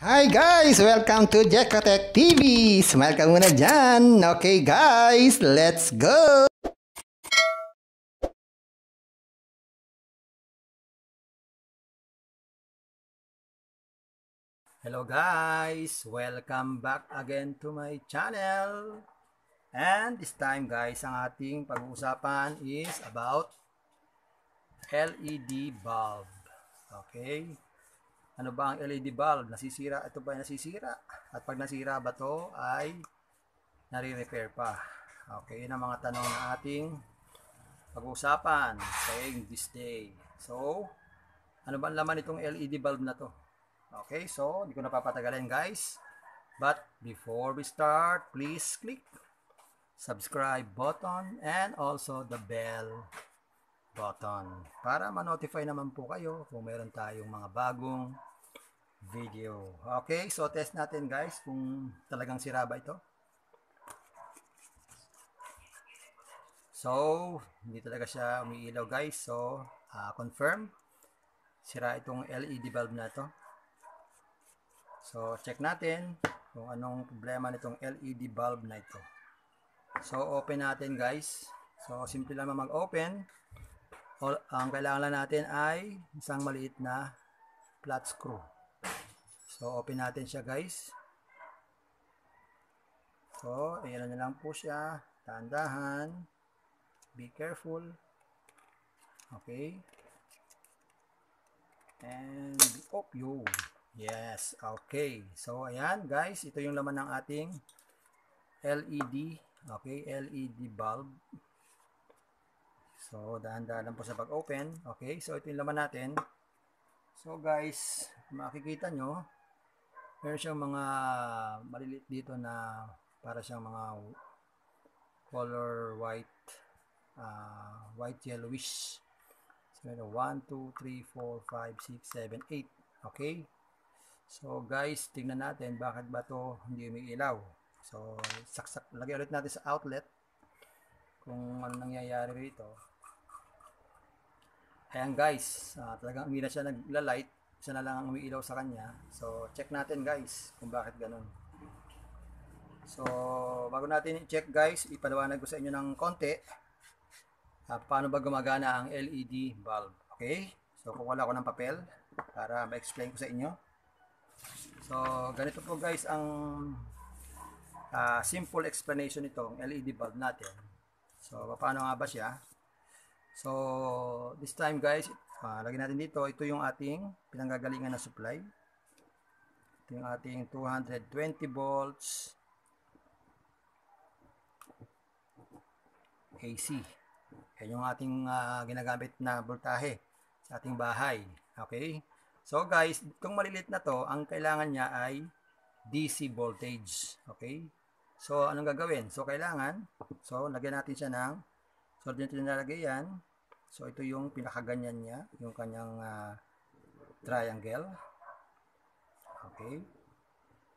Hi guys! Welcome to Jekotech TV! Smile ka muna dyan! Okay guys, let's go! Hello guys! Welcome back again to my channel! And this time guys, ang ating pag-uusapan is about LED bulb. Okay? Ano ba ang LED bulb? Nasisira? Ito ba nasisira? At pag nasira ba to ay nare-repair pa? Okay, yun ang mga tanong na ating pag-uusapan saying this day. So, ano ba ang laman itong LED bulb na to? Okay, so hindi ko na papatagalin guys. But before we start, please click subscribe button and also the bell button para ma-notify naman po kayo kung meron tayong mga bagong video. Okay, so test natin guys kung talagang sira ba ito. So, hindi talaga siya umiilaw guys. So, confirm. Sira itong LED bulb na to. So, check natin kung anong problema nitong LED bulb na ito. So, open natin guys. So, simple lang mag-open. Ang kailangan lang natin ay isang maliit na flat screw. So, open natin siya guys. So, ayan na lang po siya. Dahan-dahan. Be careful. Okay. And oh, yo. Yes, okay. So, ayan guys. Ito yung laman ng ating LED. Okay, LED bulb. So, dahan-dahan lang po sa pag-open. Okay, so ito yung laman natin. So guys, makikita nyo, meron siyang mga maliliit dito na para siyang mga color white, white yellowish. So, 1, 2, 3, 4, 5, 6, 7, 8. Okay. So guys, tingnan natin bakit ba to hindi umiilaw. So, saksak, lagay ulit natin sa outlet kung ano nangyayari rito. Ayan guys, talagang hindi na siya nagla-light. Siya na lang ang umiilaw sa kanya. So, check natin guys kung bakit ganun. So, bago natin i-check guys, ipaliwanag ko sa inyo ng konti paano ba gumagana ang LED bulb. Okay? So, kukuha ko ng papel para ma-explain ko sa inyo. So, ganito po guys ang simple explanation nitong LED bulb natin. So, paano nga ba siya? So, this time guys, lagyan natin dito, ito yung ating pinanggagalingan na supply. Ito yung ating 220 volts AC. Yan yung ating ginagamit na voltahe sa ating bahay. Okay? So guys, itong maliliit na to, ang kailangan niya ay DC voltage. Okay? So, anong gagawin? So, kailangan, lagyan natin siya ng, so, dito nilalagay yan. So, ito yung pinakaganyan niya, yung kanyang triangle. Okay.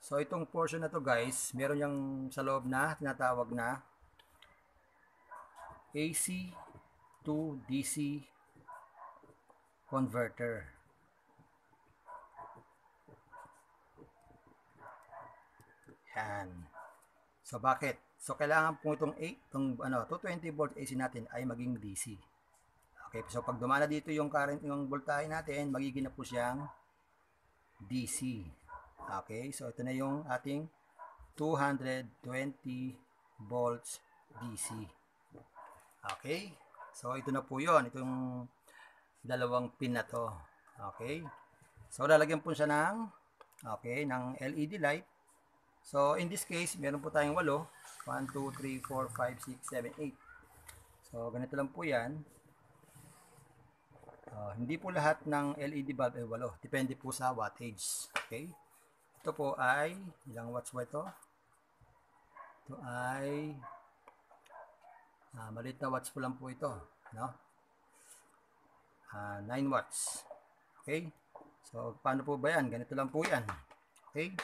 So, itong portion na to guys, meron yung sa loob na tinatawag na AC to DC converter. Yan. So, bakit? So, kailangan po itong 220 volt AC natin ay maging DC. Okay, so pag dumana dito yung current, yung voltahe natin, magiging na po siyang DC. Okay, so ito na yung ating 220 volts DC. Okay, so ito na po yun. Itong dalawang pin na to. Okay, so lalagyan po siya ng, ng LED light. So in this case, meron po tayong 8. 1, 2, 3, 4, 5, 6, 7, 8. So ganito lang po yan. Hindi po lahat ng LED bulb ay 8. Depende po sa wattage. Okay? Ito po ay, ilang watts ba ito? Ito ay, maliit na watts po lang po ito. No? 9 watts. Okay? So, paano po ba yan? Ganito lang po yan. Okay?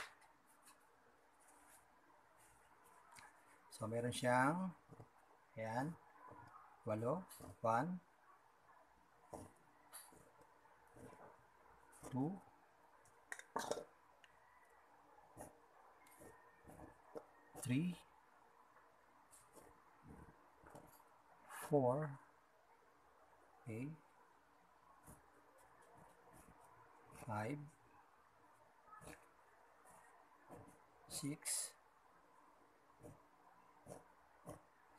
So, meron siyang, ayan, 8, 1, 2, 3, 4, okay, 5, 6,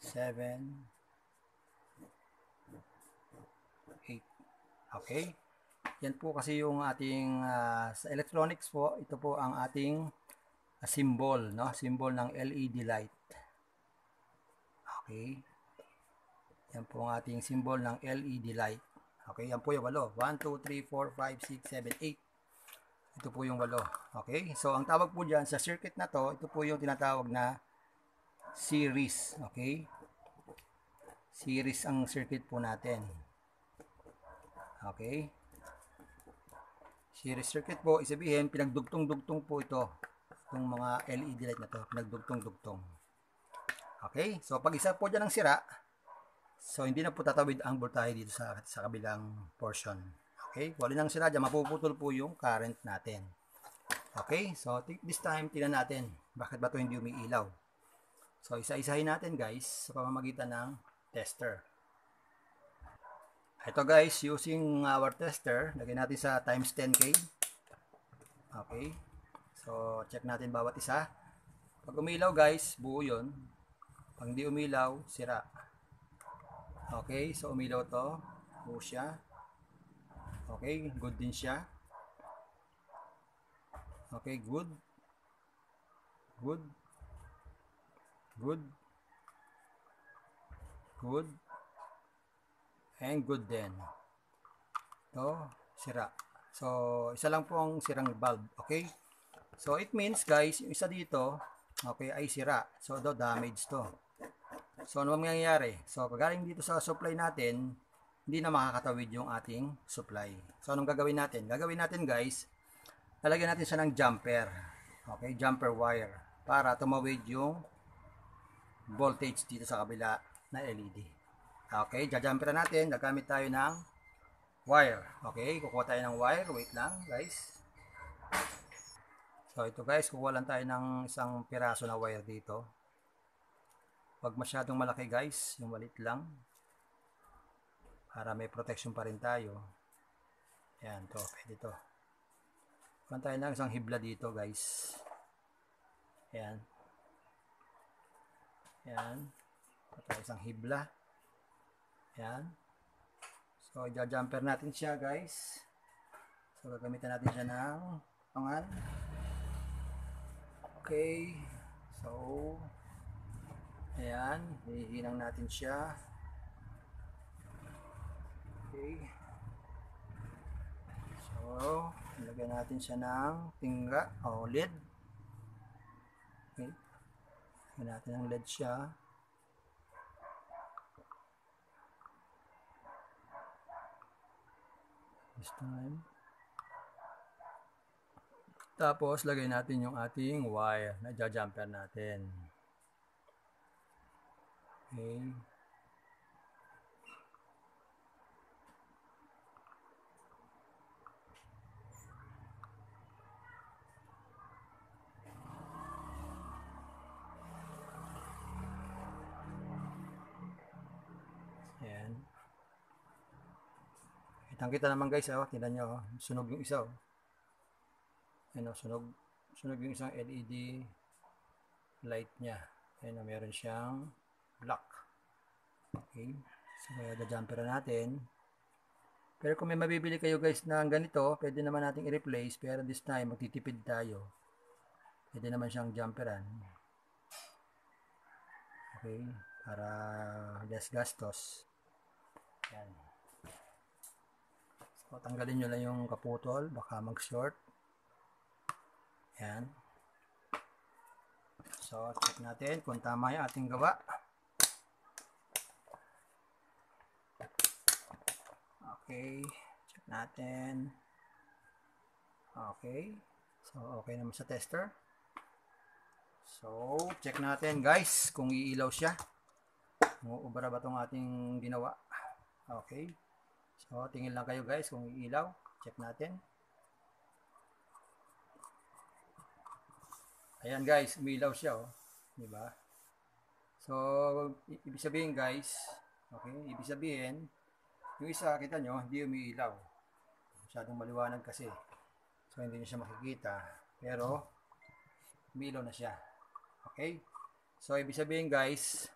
7, 8. Okay? Yan po kasi yung ating sa electronics po, ito po ang ating symbol, no? Symbol ng LED light. Okay? Yan po ang ating symbol ng LED light. Okay, yan po yung 8. 1, 2, 3, 4, 5, 6, 7, 8. Ito po yung 8. Okay? So, ang tawag po dyan sa circuit na to, ito po yung tinatawag na series. Okay? Series ang circuit po natin. Okay? Series circuit po, isabihin, pinagdugtong-dugtong po ito. Itong mga LED light na to, pinagdugtong-dugtong. Okay? So, pag isa po dyan ang sira, so hindi na po tatawid ang voltahe dito sa kabilang portion. Okay? Kung alin ang sira dyan, mapuputol po yung current natin. Okay? So, this time, tingnan natin. Bakit ba ito hindi umiilaw? So, isa-isahin natin guys sa pamamagitan ng tester. Ito guys, using our tester, lagyan natin sa times 10K. Okay. So, check natin bawat isa. Pag umilaw guys, buo yun. Pag hindi umilaw, sira. Okay. So, umilaw to. Buo siya. Okay. Good din siya. Okay. Good. Good. Good. Good. And good din. Ito, sira. So, isa lang po ang sirang bulb. Okay? So, it means guys, yung isa dito, okay, ay sira. So, ito, damage to. So, ano mangyayari? So, pagaling dito sa supply natin, hindi na makakatawid yung ating supply. So, anong gagawin natin? Gagawin natin guys, lalagyan natin siya ng jumper. Okay? Jumper wire. Para tumawid yung voltage dito sa kabila na LED. Okay, jajumper natin. Gagamit tayo ng wire. Okay, kukuha tayo ng wire. Wait lang, guys. So, ito guys, kukuha lang tayo ng isang piraso na wire dito. Huwag masyadong malaki guys, yung malit lang. Para may protection pa rin tayo. Ayan, to, pwede to. Kuha tayo ng isang hibla dito guys. Ayan. Ayan. Kuha tayo isang hibla. Ayan. So, i-jumper natin siya guys. So, gagamitan natin siya ng pangal. Okay. So, ayan. Hihinang natin siya. Okay. So, ilagyan natin siya ng tingga o lid. Okay. Ilagyan natin ng lid siya. This time. Tapos, lagay natin yung ating wire na jumper natin. Okay. Ayan. Kitang-kita naman guys, oh. Tingnan nyo, oh. Sunog yung isa, oh. Ayan, oh, sunog yung isang LED light niya. Ayan, oh, meron siyang black. Okay. So, jumper natin. Pero kung may mabibili kayo guys na ganito, pwede naman nating i-replace. Pero this time, magtitipid tayo. Pwede naman siyang jumperan. Okay. Para less gastos. Ayan. So, tanggalin nyo lang yung kaputol. Baka mag-short. Ayan. So, check natin kung tama yung ating gawa. Okay. Check natin. Okay. So, okay naman sa tester. So, check natin guys kung iilaw siya. Umuubra ba itong ating ginawa? Okay. So, tingin lang kayo guys kung iilaw. Check natin. Ayan guys, umilaw siya, oh. Di ba? So, ibig sabihin guys, okay, ibig sabihin, yung isa, kita nyo, hindi umiilaw. Masyadong maliwanag kasi. So, hindi nyo siya makikita. Pero, umiilaw na siya. Okay? So, ibig sabihin guys,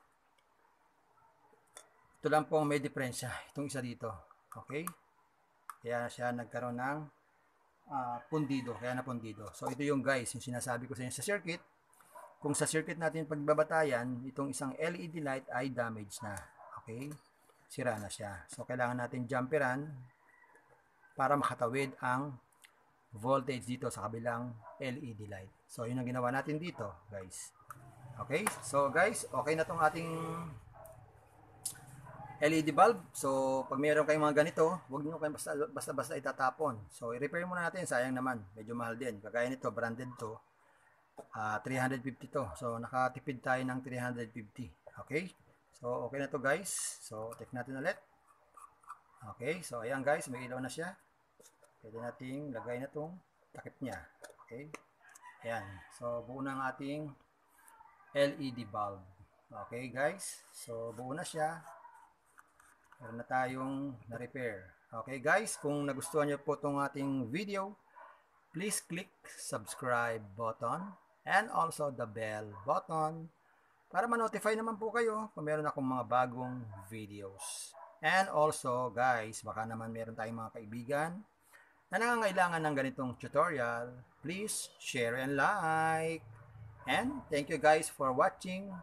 ito lang po ang may diferensya. Itong isa dito. Okay? Kaya siya nagkaroon ng pundido. Kaya na pundido. So, ito yung guys, yung sinasabi ko sa inyo sa circuit. Kung sa circuit natin pagbabatayan, itong isang LED light ay damaged na. Okay? Sira na siya. So, kailangan natin jumperan para makatawid ang voltage dito sa kabilang LED light. So, yun ang ginawa natin dito, guys. Okay? So, guys, okay na tong ating LED bulb. So, pag mayroon kayong mga ganito, huwag nyo kayo basta-basta itatapon. So, i-repair muna natin. Sayang naman. Medyo mahal din. Kagaya nito, branded to. 350 to. So, nakatipid tayo ng 350. Okay? So, okay na to guys. So, check natin ulit. Okay? So, ayan guys. May ilaw na siya. Pwede nating lagay na tong takip niya. Okay? Ayan. So, buo na ang ating LED bulb. Okay guys? So, buo na siya. Meron na tayong na-repair. Okay guys, kung nagustuhan nyo po itong ating video, please click subscribe button and also the bell button para ma-notify naman po kayo kung meron akong mga bagong videos. And also guys, baka naman meron tayong mga kaibigan na nangangailangan ng ganitong tutorial. Please share and like. And thank you guys for watching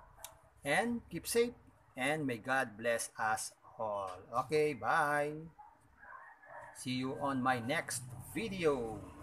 and keep safe and may God bless us all. Okay, bye. See you on my next video.